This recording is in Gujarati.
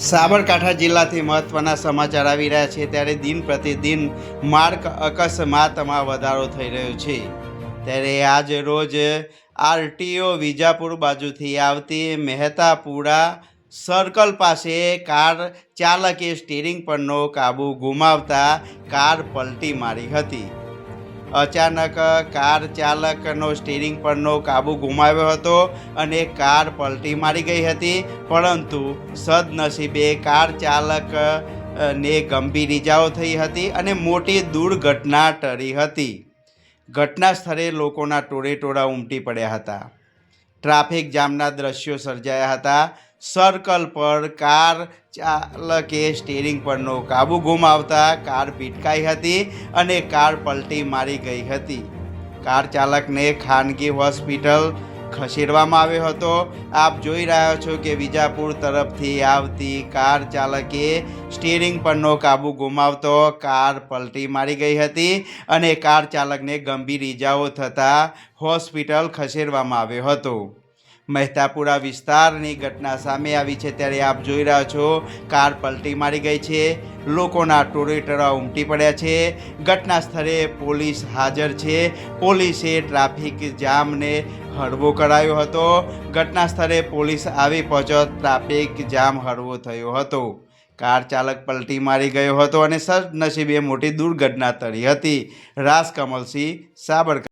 સાબરકાંઠા જિલ્લાથી મહત્ત્વના સમાચાર આવી રહ્યા છે ત્યારે દિન પ્રતિદિન માર્ગ અકસ્માતમાં વધારો થઈ રહ્યો છે। ત્યારે આજ રોજ આરટીઓ વિજાપુર બાજુથી આવતી મહેતાપુરા સર્કલ પાસે કાર ચાલકે સ્ટીરિંગ પરનો કાબુ ગુમાવતા કાર પલટી મારી હતી। અચાનક કાર ચાલકનો સ્ટીરિંગ પરનો કાબુ ગુમાવ્યો હતો અને કાર પલટી મારી ગઈ હતી, પરંતુ સદનસીબે કાર ચાલકને ગંભીર ઇજાઓ થઈ હતી અને મોટી દુર્ઘટના ટળી હતી। ઘટના સ્થળે લોકોના ટોળેટોળા ઉમટી પડ્યા હતા। ટ્રાફિક જામના દ્રશ્યો સર્જાયા હતા। સર્કલ પર કાર ચાલકે સ્ટીરિંગ પરનો કાબુ ગુમાવતા કાર ભીટકાઈ હતી અને કાર પલટી મારી ગઈ હતી। કાર ચાલકને ખાનગી હોસ્પિટલ ખસેડવામાં આવ્યો હતો। આપ જોઈ રહ્યા છો કે વિજાપુર તરફથી આવતી કાર ચાલકે સ્ટીરિંગ પરનો કાબુ ગુમાવતો કાર પલટી મારી ગઈ હતી અને કાર ચાલકને ગંભીર ઇજાઓ થતાં હોસ્પિટલ ખસેડવામાં આવ્યો હતો। મહેતાપુરા વિસ્તારની ઘટના સામે આવી છે ત્યારે આપ જોઈ રહ્યા છો કાર પલટી મારી ગઈ છે। લોકોના ટોળેટોળા ઉમટી પડ્યા છે। ઘટના સ્થળે પોલીસ હાજર છે। પોલીસે ટ્રાફિક જામને હળવો કરાયો હતો। ઘટના સ્થળે પોલીસ આવી પહોંચતા ટ્રાફિક જામ હળવો થયો હતો। કાર ચાલક પલટી મારી ગયો હતો અને સદનસીબે મોટી દુર્ઘટના ટળી હતી। રાજ કમલસિંહ, સાબરકાંઠા।